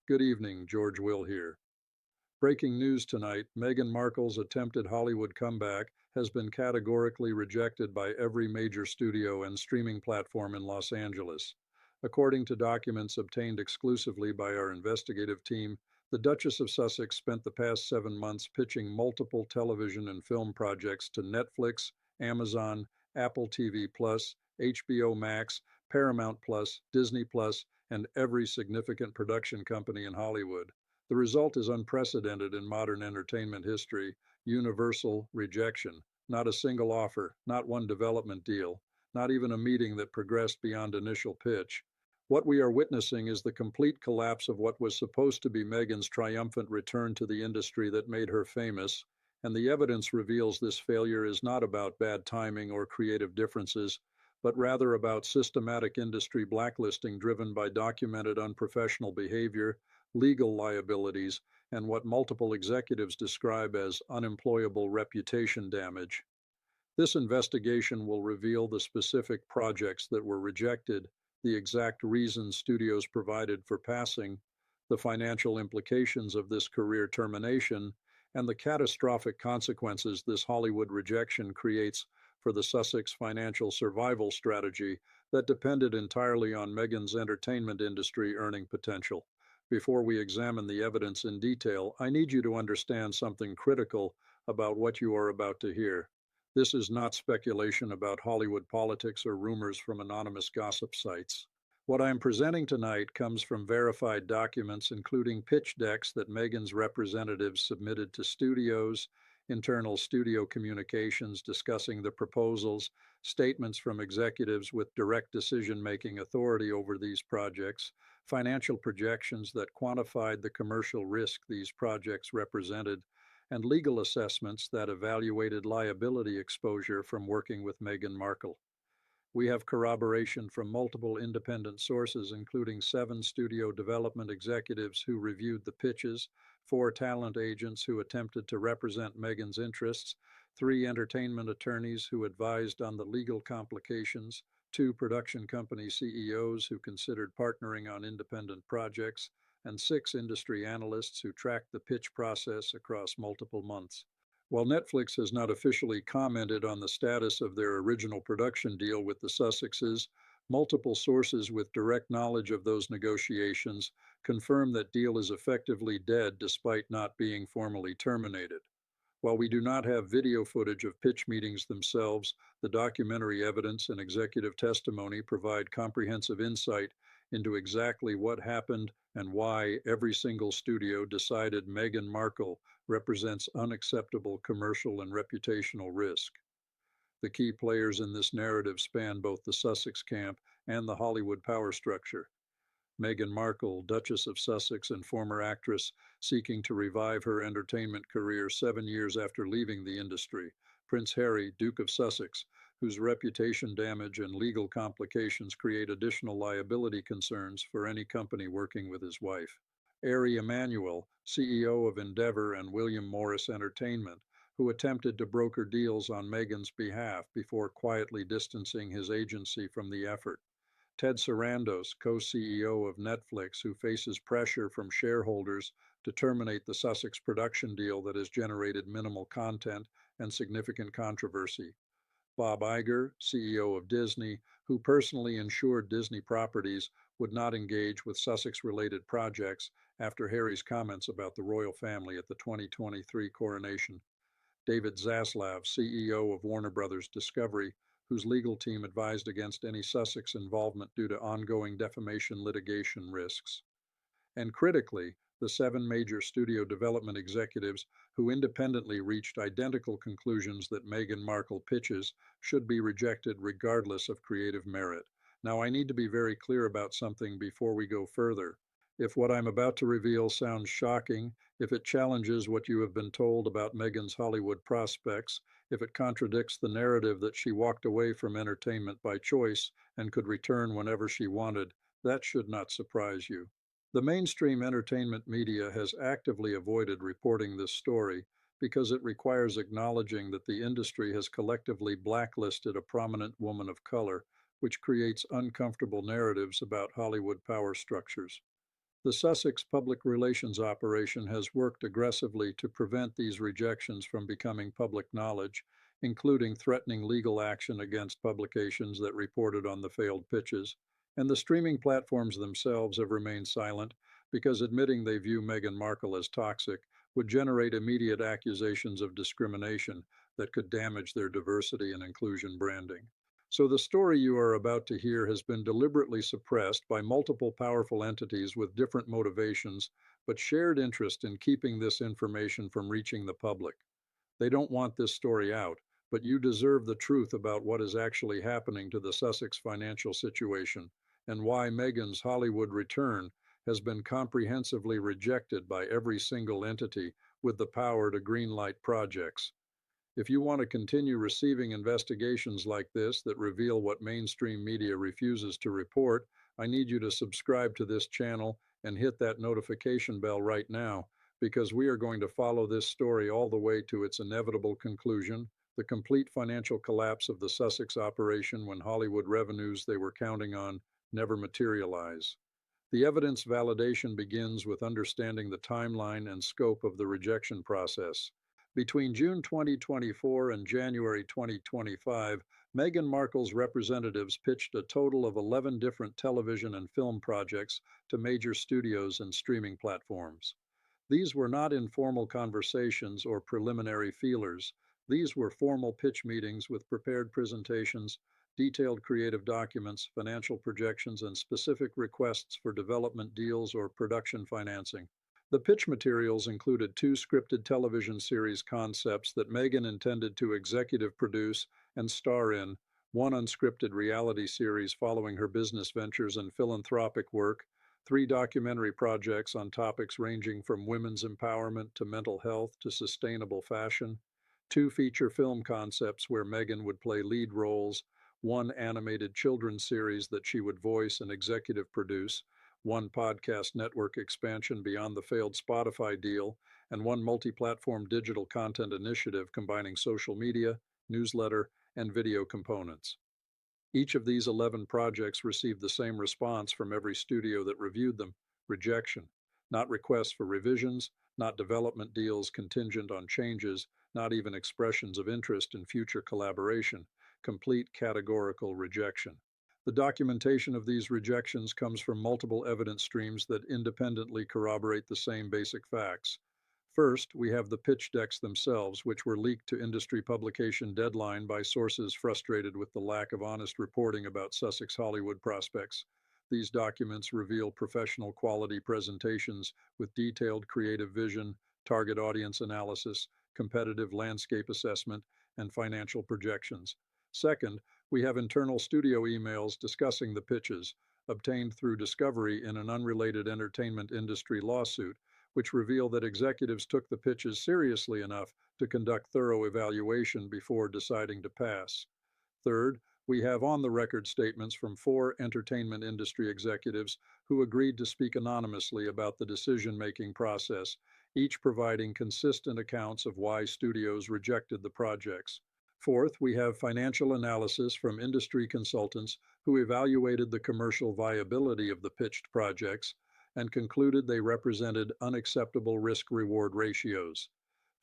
Good evening, George Will here. Breaking news tonight, Meghan Markle's attempted Hollywood comeback has been categorically rejected by every major studio and streaming platform in Los Angeles. According to documents obtained exclusively by our investigative team, the Duchess of Sussex spent the past 7 months pitching multiple television and film projects to Netflix, Amazon, Apple TV Plus, HBO Max, Paramount Plus, Disney Plus, and every significant production company in Hollywood. The result is unprecedented in modern entertainment history: universal rejection. Not a single offer, not one development deal, not even a meeting that progressed beyond initial pitch. What we are witnessing is the complete collapse of what was supposed to be Meghan's triumphant return to the industry that made her famous, and the evidence reveals this failure is not about bad timing or creative differences, but rather about systematic industry blacklisting driven by documented unprofessional behavior, legal liabilities, and what multiple executives describe as unemployable reputation damage. This investigation will reveal the specific projects that were rejected, the exact reasons studios provided for passing, the financial implications of this career termination, and the catastrophic consequences this Hollywood rejection creates for the Sussex financial survival strategy that depended entirely on Meghan's entertainment industry earning potential. Before we examine the evidence in detail, I need you to understand something critical about what you are about to hear. This is not speculation about Hollywood politics or rumors from anonymous gossip sites. What I am presenting tonight comes from verified documents, including pitch decks that Meghan's representatives submitted to studios, internal studio communications discussing the proposals, statements from executives with direct decision-making authority over these projects, financial projections that quantified the commercial risk these projects represented, and legal assessments that evaluated liability exposure from working with Meghan Markle. We have corroboration from multiple independent sources, including 7 studio development executives who reviewed the pitches, 4 talent agents who attempted to represent Meghan's interests, 3 entertainment attorneys who advised on the legal complications, 2 production company CEOs who considered partnering on independent projects, and 6 industry analysts who tracked the pitch process across multiple months. While Netflix has not officially commented on the status of their original production deal with the Sussexes, multiple sources with direct knowledge of those negotiations confirm that deal is effectively dead despite not being formally terminated. While we do not have video footage of pitch meetings themselves, the documentary evidence and executive testimony provide comprehensive insight into exactly what happened and why every single studio decided Meghan Markle represents unacceptable commercial and reputational risk. The key players in this narrative span both the Sussex camp and the Hollywood power structure. Meghan Markle, Duchess of Sussex and former actress, seeking to revive her entertainment career 7 years after leaving the industry. Prince Harry, Duke of Sussex, whose reputation damage and legal complications create additional liability concerns for any company working with his wife. Ari Emanuel, CEO of Endeavor and William Morris Entertainment, who attempted to broker deals on Meghan's behalf before quietly distancing his agency from the effort. Ted Sarandos, co-CEO of Netflix, who faces pressure from shareholders to terminate the Sussex production deal that has generated minimal content and significant controversy. Bob Iger, CEO of Disney, who personally ensured Disney properties would not engage with Sussex-related projects after Harry's comments about the royal family at the 2023 coronation. David Zaslav, CEO of Warner Brothers Discovery, whose legal team advised against any Sussex involvement due to ongoing defamation litigation risks. And critically, the 7 major studio development executives who independently reached identical conclusions that Meghan Markle pitches should be rejected regardless of creative merit. Now, I need to be very clear about something before we go further. If what I'm about to reveal sounds shocking, if it challenges what you have been told about Meghan's Hollywood prospects, if it contradicts the narrative that she walked away from entertainment by choice and could return whenever she wanted, that should not surprise you. The mainstream entertainment media has actively avoided reporting this story because it requires acknowledging that the industry has collectively blacklisted a prominent woman of color, which creates uncomfortable narratives about Hollywood power structures. The Sussex public relations operation has worked aggressively to prevent these rejections from becoming public knowledge, including threatening legal action against publications that reported on the failed pitches, and the streaming platforms themselves have remained silent because admitting they view Meghan Markle as toxic would generate immediate accusations of discrimination that could damage their diversity and inclusion branding. So the story you are about to hear has been deliberately suppressed by multiple powerful entities with different motivations, but shared interest in keeping this information from reaching the public. They don't want this story out, but you deserve the truth about what is actually happening to the Sussex financial situation and why Meghan's Hollywood return has been comprehensively rejected by every single entity with the power to greenlight projects. If you want to continue receiving investigations like this that reveal what mainstream media refuses to report, I need you to subscribe to this channel and hit that notification bell right now, because we are going to follow this story all the way to its inevitable conclusion, the complete financial collapse of the Sussex operation when Hollywood revenues they were counting on never materialize. The evidence validation begins with understanding the timeline and scope of the rejection process. Between June 2024 and January 2025, Meghan Markle's representatives pitched a total of 11 different television and film projects to major studios and streaming platforms. These were not informal conversations or preliminary feelers. These were formal pitch meetings with prepared presentations, detailed creative documents, financial projections, and specific requests for development deals or production financing. The pitch materials included two scripted television series concepts that Meghan intended to executive produce and star in, one unscripted reality series following her business ventures and philanthropic work, three documentary projects on topics ranging from women's empowerment to mental health to sustainable fashion, two feature film concepts where Meghan would play lead roles, one animated children's series that she would voice and executive produce, one podcast network expansion beyond the failed Spotify deal, and one multi-platform digital content initiative combining social media, newsletter, and video components. Each of these 11 projects received the same response from every studio that reviewed them: rejection. Not requests for revisions, not development deals contingent on changes, not even expressions of interest in future collaboration. Complete categorical rejection. The documentation of these rejections comes from multiple evidence streams that independently corroborate the same basic facts. First, we have the pitch decks themselves, which were leaked to industry publication Deadline by sources frustrated with the lack of honest reporting about Sussex Hollywood prospects. These documents reveal professional quality presentations with detailed creative vision, target audience analysis, competitive landscape assessment, and financial projections. Second, we have internal studio emails discussing the pitches, obtained through discovery in an unrelated entertainment industry lawsuit, which reveal that executives took the pitches seriously enough to conduct thorough evaluation before deciding to pass. Third, we have on-the-record statements from four entertainment industry executives who agreed to speak anonymously about the decision-making process, each providing consistent accounts of why studios rejected the projects. Fourth, we have financial analysis from industry consultants who evaluated the commercial viability of the pitched projects and concluded they represented unacceptable risk-reward ratios.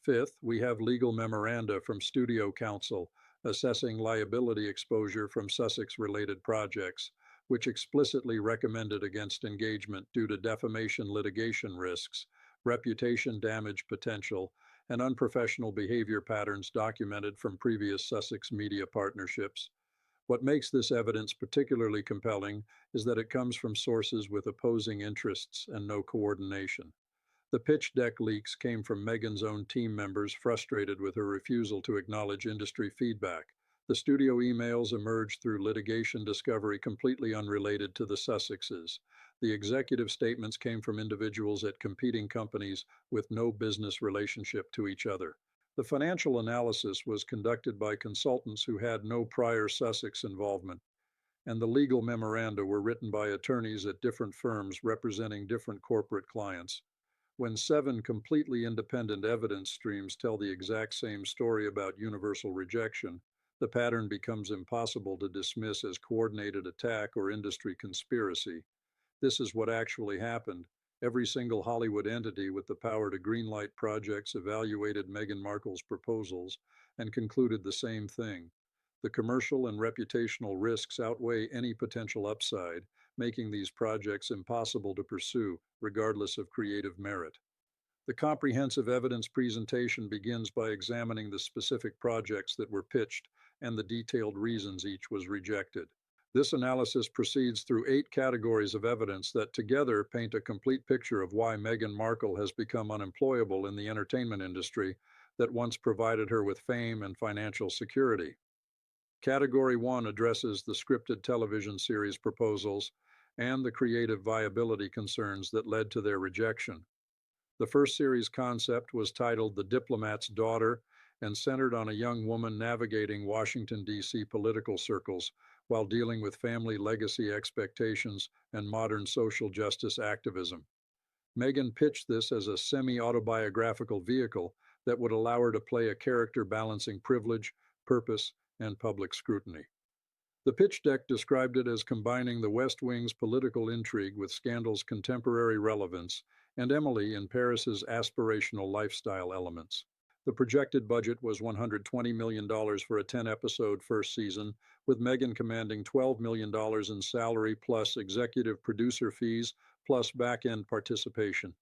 Fifth, we have legal memoranda from studio counsel assessing liability exposure from Sussex-related projects, which explicitly recommended against engagement due to defamation litigation risks, reputation damage potential, and unprofessional behavior patterns documented from previous Sussex media partnerships. What makes this evidence particularly compelling is that it comes from sources with opposing interests and no coordination. The pitch deck leaks came from Meghan's own team members frustrated with her refusal to acknowledge industry feedback. The studio emails emerged through litigation discovery completely unrelated to the Sussexes. The executive statements came from individuals at competing companies with no business relationship to each other. The financial analysis was conducted by consultants who had no prior Sussex involvement, and the legal memoranda were written by attorneys at different firms representing different corporate clients. When 7 completely independent evidence streams tell the exact same story about universal rejection, the pattern becomes impossible to dismiss as coordinated attack or industry conspiracy. This is what actually happened. Every single Hollywood entity with the power to greenlight projects evaluated Meghan Markle's proposals and concluded the same thing. The commercial and reputational risks outweigh any potential upside, making these projects impossible to pursue, regardless of creative merit. The comprehensive evidence presentation begins by examining the specific projects that were pitched and the detailed reasons each was rejected. This analysis proceeds through 8 categories of evidence that together paint a complete picture of why Meghan Markle has become unemployable in the entertainment industry that once provided her with fame and financial security. Category 1 addresses the scripted television series proposals and the creative viability concerns that led to their rejection. The first series concept was titled The Diplomat's Daughter and centered on a young woman navigating Washington, D.C. political circles while dealing with family legacy expectations and modern social justice activism. Meghan pitched this as a semi-autobiographical vehicle that would allow her to play a character balancing privilege, purpose, and public scrutiny. The pitch deck described it as combining the West Wing's political intrigue with Scandal's contemporary relevance and Emily in Paris's aspirational lifestyle elements. The projected budget was $120 million for a 10-episode first season, with Meghan commanding $12 million in salary plus executive producer fees plus back-end participation.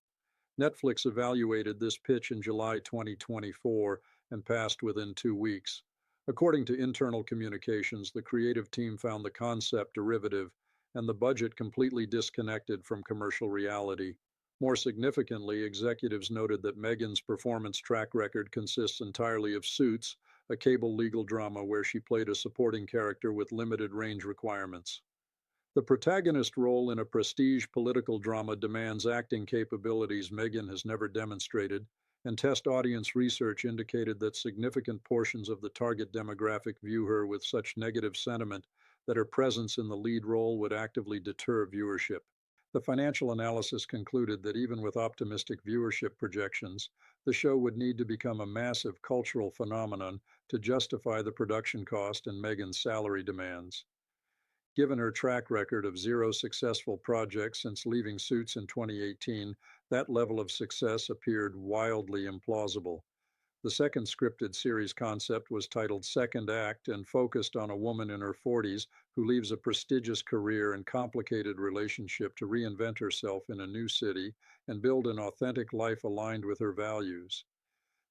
Netflix evaluated this pitch in July 2024 and passed within 2 weeks. According to internal communications, the creative team found the concept derivative and the budget completely disconnected from commercial reality. More significantly, executives noted that Meghan's performance track record consists entirely of Suits, a cable legal drama where she played a supporting character with limited range requirements. The protagonist role in a prestige political drama demands acting capabilities Meghan has never demonstrated, and test audience research indicated that significant portions of the target demographic view her with such negative sentiment that her presence in the lead role would actively deter viewership. The financial analysis concluded that even with optimistic viewership projections, the show would need to become a massive cultural phenomenon to justify the production cost and Meghan's salary demands. Given her track record of 0 successful projects since leaving Suits in 2018, that level of success appeared wildly implausible. The second scripted series concept was titled Second Act and focused on a woman in her 40s who leaves a prestigious career and complicated relationship to reinvent herself in a new city and build an authentic life aligned with her values.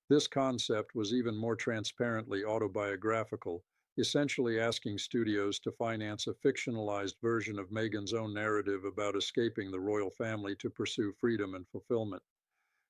This concept was even more transparently autobiographical, essentially asking studios to finance a fictionalized version of Meghan's own narrative about escaping the royal family to pursue freedom and fulfillment.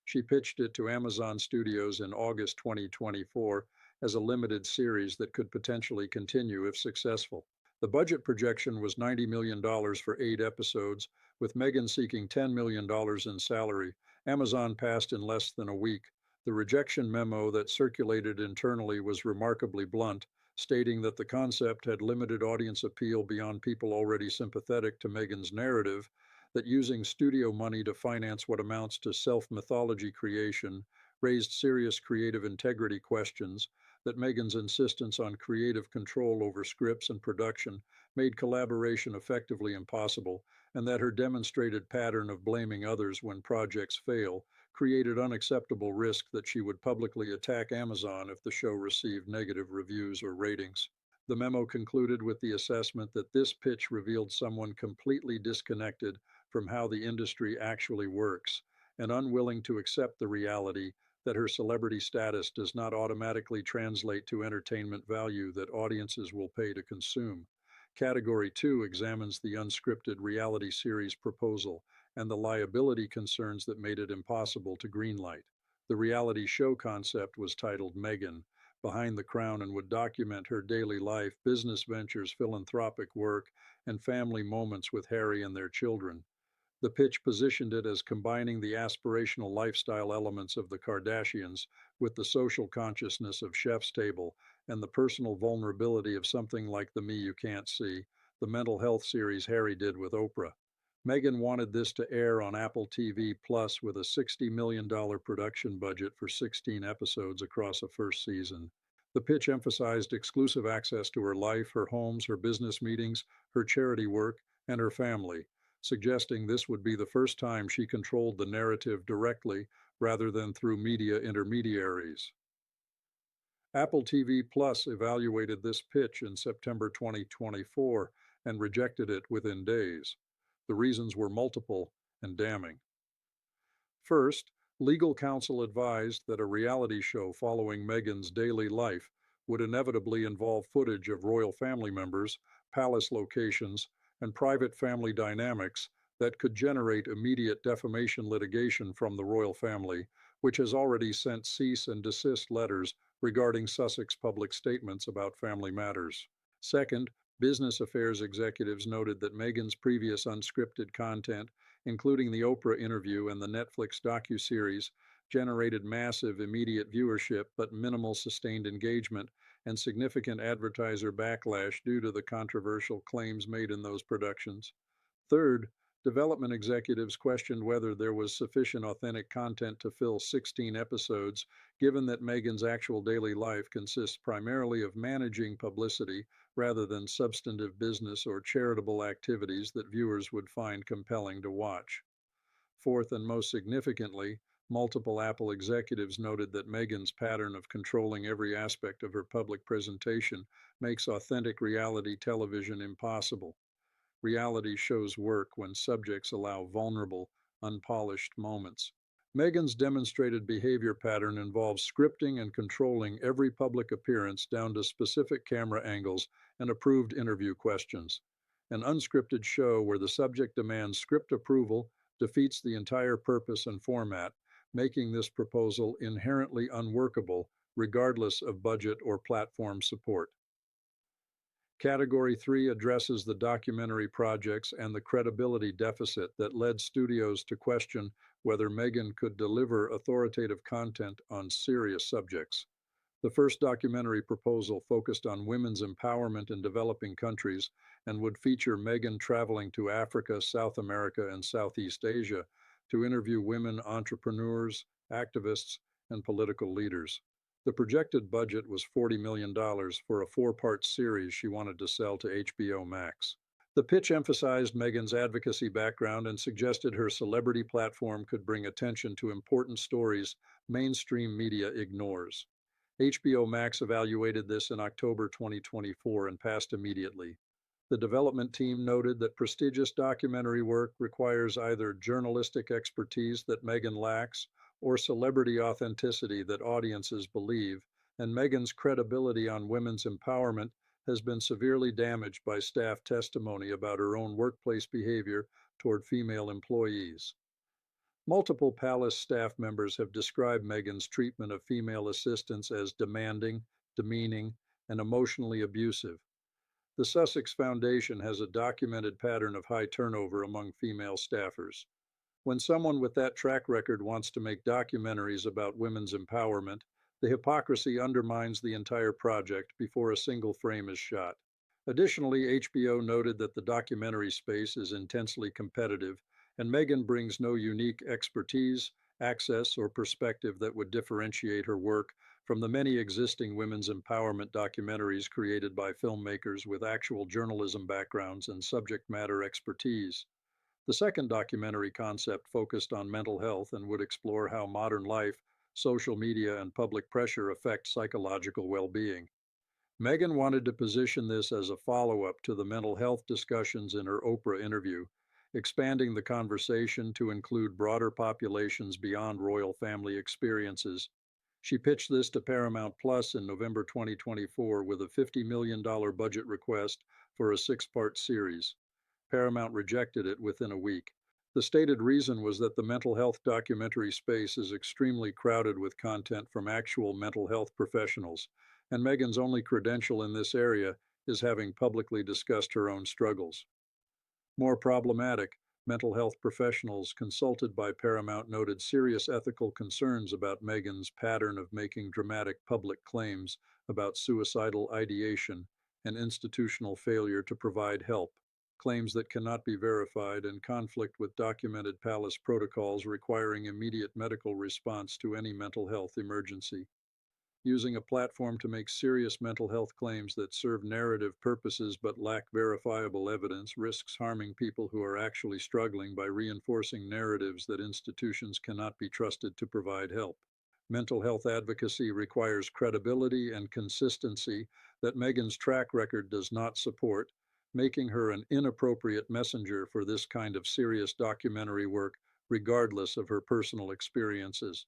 She pitched it to Amazon Studios in August 2024 as a limited series that could potentially continue if successful. The budget projection was $90 million for 8 episodes, with Meghan seeking $10 million in salary. Amazon passed in less than a week. The rejection memo that circulated internally was remarkably blunt, stating that the concept had limited audience appeal beyond people already sympathetic to Meghan's narrative, that using studio money to finance what amounts to self-mythology creation raised serious creative integrity questions, that Meghan's insistence on creative control over scripts and production made collaboration effectively impossible, and that her demonstrated pattern of blaming others when projects fail created unacceptable risk that she would publicly attack Amazon if the show received negative reviews or ratings. The memo concluded with the assessment that this pitch revealed someone completely disconnected from how the industry actually works and unwilling to accept the reality that her celebrity status does not automatically translate to entertainment value that audiences will pay to consume. Category 2 examines the unscripted reality series proposal and the liability concerns that made it impossible to greenlight. The reality show concept was titled Meghan, Behind the Crown, and would document her daily life, business ventures, philanthropic work, and family moments with Harry and their children. The pitch positioned it as combining the aspirational lifestyle elements of the Kardashians with the social consciousness of Chef's Table and the personal vulnerability of something like The Me You Can't See, the mental health series Harry did with Oprah. Meghan wanted this to air on Apple TV Plus with a $60 million production budget for 16 episodes across a first season. The pitch emphasized exclusive access to her life, her homes, her business meetings, her charity work, and her family, suggesting this would be the first time she controlled the narrative directly rather than through media intermediaries. Apple TV Plus evaluated this pitch in September 2024 and rejected it within days. The reasons were multiple and damning. First, legal counsel advised that a reality show following Meghan's daily life would inevitably involve footage of royal family members, palace locations, and private family dynamics that could generate immediate defamation litigation from the royal family, which has already sent cease and desist letters regarding Sussex public statements about family matters. Second, business affairs executives noted that Meghan's previous unscripted content, including the Oprah interview and the Netflix docuseries, generated massive immediate viewership but minimal sustained engagement and significant advertiser backlash due to the controversial claims made in those productions. Third, development executives questioned whether there was sufficient authentic content to fill 16 episodes, given that Meghan's actual daily life consists primarily of managing publicity rather than substantive business or charitable activities that viewers would find compelling to watch. Fourth, and most significantly, multiple Apple executives noted that Meghan's pattern of controlling every aspect of her public presentation makes authentic reality television impossible. Reality shows work when subjects allow vulnerable, unpolished moments. Meghan's demonstrated behavior pattern involves scripting and controlling every public appearance down to specific camera angles and approved interview questions. An unscripted show where the subject demands script approval defeats the entire purpose and format, making this proposal inherently unworkable regardless of budget or platform support. Category 3 addresses the documentary projects and the credibility deficit that led studios to question whether Meghan could deliver authoritative content on serious subjects. The first documentary proposal focused on women's empowerment in developing countries and would feature Meghan traveling to Africa, South America, and Southeast Asia to interview women entrepreneurs, activists, and political leaders. The projected budget was $40 million for a four-part series she wanted to sell to HBO Max. The pitch emphasized Meghan's advocacy background and suggested her celebrity platform could bring attention to important stories mainstream media ignores. HBO Max evaluated this in October 2024 and passed immediately. The development team noted that prestigious documentary work requires either journalistic expertise that Meghan lacks or celebrity authenticity that audiences believe, and Meghan's credibility on women's empowerment has been severely damaged by staff testimony about her own workplace behavior toward female employees. Multiple palace staff members have described Meghan's treatment of female assistants as demanding, demeaning, and emotionally abusive. The Sussex Foundation has a documented pattern of high turnover among female staffers. When someone with that track record wants to make documentaries about women's empowerment, the hypocrisy undermines the entire project before a single frame is shot. Additionally, HBO noted that the documentary space is intensely competitive, and Meghan brings no unique expertise, access, or perspective that would differentiate her work from the many existing women's empowerment documentaries created by filmmakers with actual journalism backgrounds and subject matter expertise. The second documentary concept focused on mental health and would explore how modern life, social media, and public pressure affect psychological well-being. Meghan wanted to position this as a follow-up to the mental health discussions in her Oprah interview, expanding the conversation to include broader populations beyond royal family experiences. She pitched this to Paramount Plus in November 2024 with a $50 million budget request for a six-part series. Paramount rejected it within a week. The stated reason was that the mental health documentary space is extremely crowded with content from actual mental health professionals, and Meghan's only credential in this area is having publicly discussed her own struggles. More problematic, mental health professionals consulted by Paramount noted serious ethical concerns about Meghan's pattern of making dramatic public claims about suicidal ideation and institutional failure to provide help, claims that cannot be verified and conflict with documented palace protocols requiring immediate medical response to any mental health emergency. using a platform to make serious mental health claims that serve narrative purposes but lack verifiable evidence risks harming people who are actually struggling by reinforcing narratives that institutions cannot be trusted to provide help. Mental health advocacy requires credibility and consistency that Meghan's track record does not support, making her an inappropriate messenger for this kind of serious documentary work, regardless of her personal experiences.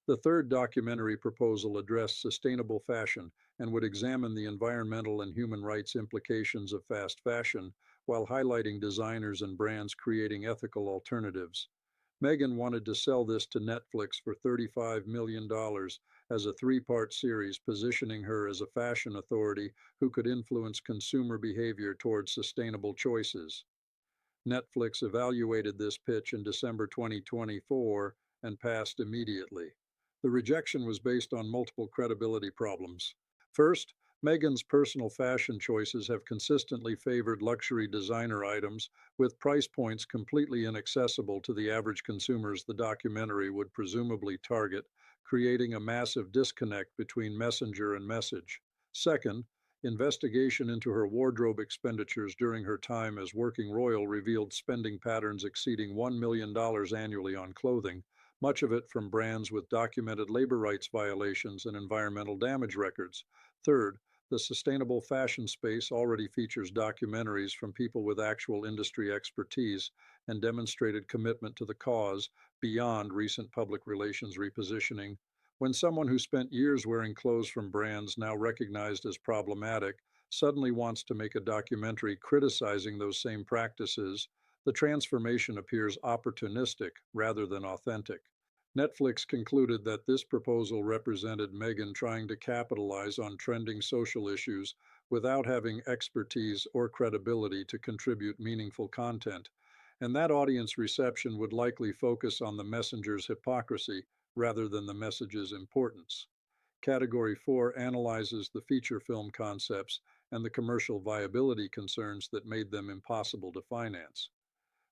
The third documentary proposal addressed sustainable fashion and would examine the environmental and human rights implications of fast fashion while highlighting designers and brands creating ethical alternatives. Meghan wanted to sell this to Netflix for $35 million as a three-part series, positioning her as a fashion authority who could influence consumer behavior towards sustainable choices. Netflix evaluated this pitch in December 2024 and passed immediately. The rejection was based on multiple credibility problems. First, Meghan's personal fashion choices have consistently favored luxury designer items, with price points completely inaccessible to the average consumers the documentary would presumably target, creating a massive disconnect between messenger and message. Second, investigation into her wardrobe expenditures during her time as working royal revealed spending patterns exceeding $1 million annually on clothing, much of it from brands with documented labor rights violations and environmental damage records. Third, the sustainable fashion space already features documentaries from people with actual industry expertise and demonstrated commitment to the cause beyond recent public relations repositioning. When someone who spent years wearing clothes from brands now recognized as problematic suddenly wants to make a documentary criticizing those same practices, the transformation appears opportunistic rather than authentic. Netflix concluded that this proposal represented Meghan trying to capitalize on trending social issues without having expertise or credibility to contribute meaningful content, and that audience reception would likely focus on the messenger's hypocrisy rather than the message's importance. Category 4 analyzes the feature film concepts and the commercial viability concerns that made them impossible to finance.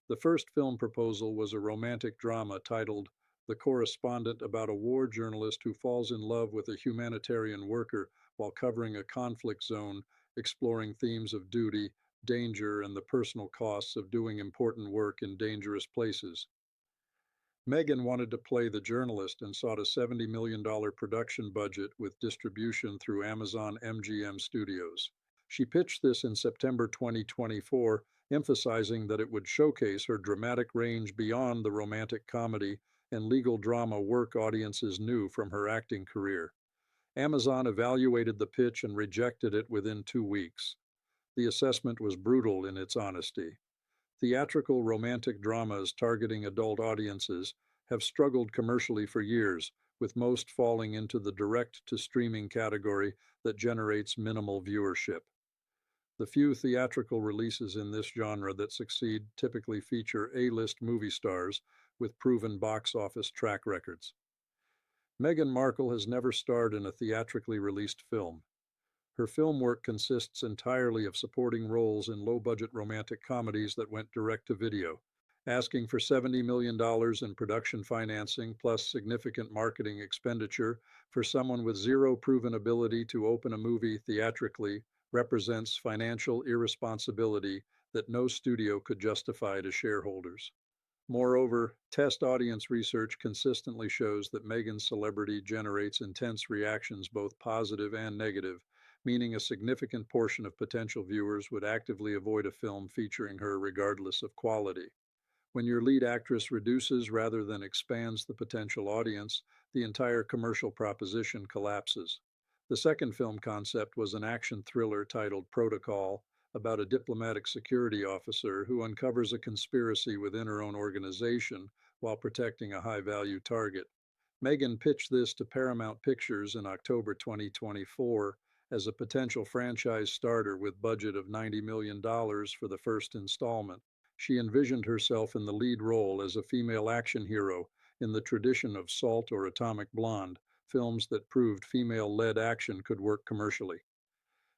The first film proposal was a romantic drama titled The Correspondent, about a war journalist who falls in love with a humanitarian worker while covering a conflict zone, exploring themes of duty, danger, and the personal costs of doing important work in dangerous places. Meghan wanted to play the journalist and sought a $70 million production budget with distribution through Amazon MGM Studios. She pitched this in September 2024, emphasizing that it would showcase her dramatic range beyond the romantic comedy and legal drama work audiences knew from her acting career. Amazon evaluated the pitch and rejected it within 2 weeks. The assessment was brutal in its honesty. Theatrical romantic dramas targeting adult audiences have struggled commercially for years, with most falling into the direct-to-streaming category that generates minimal viewership. The few theatrical releases in this genre that succeed typically feature A-list movie stars with proven box office track records. Meghan Markle has never starred in a theatrically released film. Her film work consists entirely of supporting roles in low-budget romantic comedies that went direct to video. Asking for $70 million in production financing plus significant marketing expenditure for someone with zero proven ability to open a movie theatrically represents financial irresponsibility that no studio could justify to shareholders. Moreover, test audience research consistently shows that Meghan's celebrity generates intense reactions, both positive and negative, meaning a significant portion of potential viewers would actively avoid a film featuring her regardless of quality. When your lead actress reduces rather than expands the potential audience, the entire commercial proposition collapses. The second film concept was an action thriller titled Protocol, about a diplomatic security officer who uncovers a conspiracy within her own organization while protecting a high-value target. Meghan pitched this to Paramount Pictures in October 2024 as a potential franchise starter with budget of $90 million for the first installment. She envisioned herself in the lead role as a female action hero in the tradition of Salt or Atomic Blonde, films that proved female-led action could work commercially.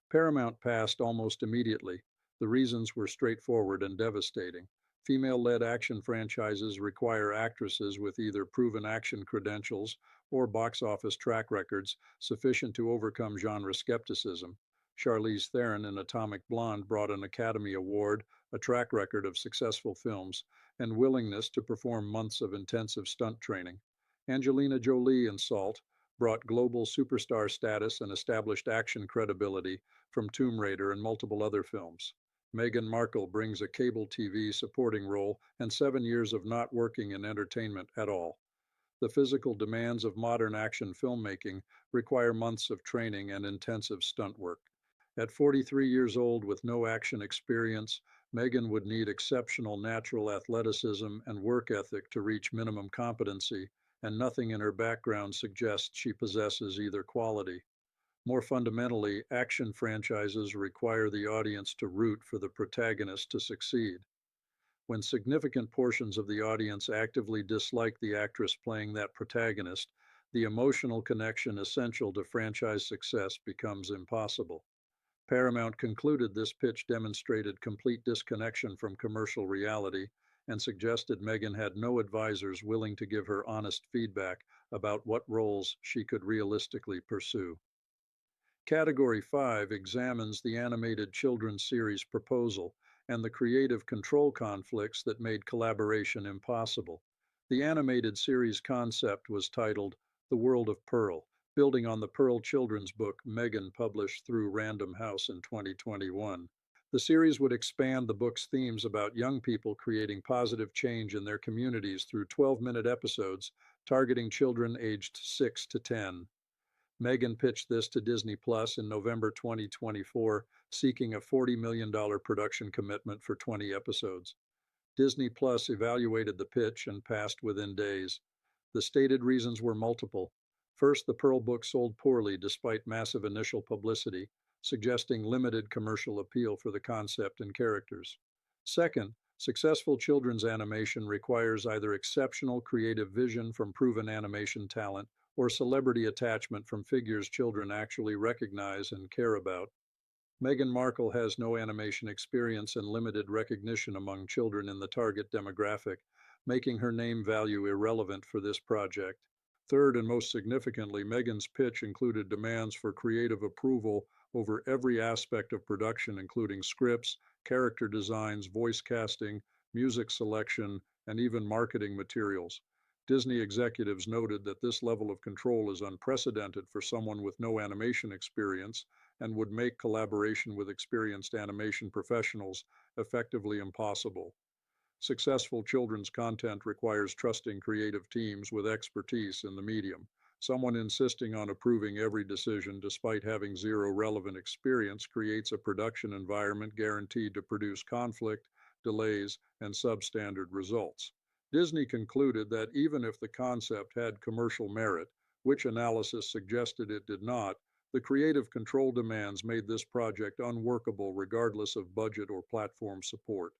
Paramount passed almost immediately. The reasons were straightforward and devastating. Female-led action franchises require actresses with either proven action credentials or box office track records sufficient to overcome genre skepticism. Charlize Theron in Atomic Blonde brought an Academy Award, a track record of successful films, and willingness to perform months of intensive stunt training. Angelina Jolie in Salt brought global superstar status and established action credibility from Tomb Raider and multiple other films. Meghan Markle brings a cable TV supporting role and 7 years of not working in entertainment at all. The physical demands of modern action filmmaking require months of training and intensive stunt work. At 43 years old with no action experience, Meghan would need exceptional natural athleticism and work ethic to reach minimum competency, and nothing in her background suggests she possesses either quality. More fundamentally, action franchises require the audience to root for the protagonist to succeed. When significant portions of the audience actively dislike the actress playing that protagonist, the emotional connection essential to franchise success becomes impossible. Paramount concluded this pitch demonstrated complete disconnection from commercial reality and suggested Meghan had no advisors willing to give her honest feedback about what roles she could realistically pursue. Category 5 examines the animated children's series proposal and the creative control conflicts that made collaboration impossible. The animated series concept was titled The World of Pearl, building on the Pearl children's book Meghan published through Random House in 2021. The series would expand the book's themes about young people creating positive change in their communities through 12-minute episodes targeting children aged 6 to 10. Meghan pitched this to Disney Plus in November 2024, seeking a $40 million production commitment for 20 episodes. Disney Plus evaluated the pitch and passed within days. The stated reasons were multiple. First, the Pearl book sold poorly despite massive initial publicity, suggesting limited commercial appeal for the concept and characters. Second, successful children's animation requires either exceptional creative vision from proven animation talent or celebrity attachment from figures children actually recognize and care about. Meghan Markle has no animation experience and limited recognition among children in the target demographic, making her name value irrelevant for this project. Third, and most significantly, Meghan's pitch included demands for creative approval over every aspect of production, including scripts, character designs, voice casting, music selection, and even marketing materials. Disney executives noted that this level of control is unprecedented for someone with no animation experience and would make collaboration with experienced animation professionals effectively impossible. Successful children's content requires trusting creative teams with expertise in the medium. Someone insisting on approving every decision despite having zero relevant experience creates a production environment guaranteed to produce conflict, delays, and substandard results. Disney concluded that even if the concept had commercial merit, which analysis suggested it did not, the creative control demands made this project unworkable regardless of budget or platform support.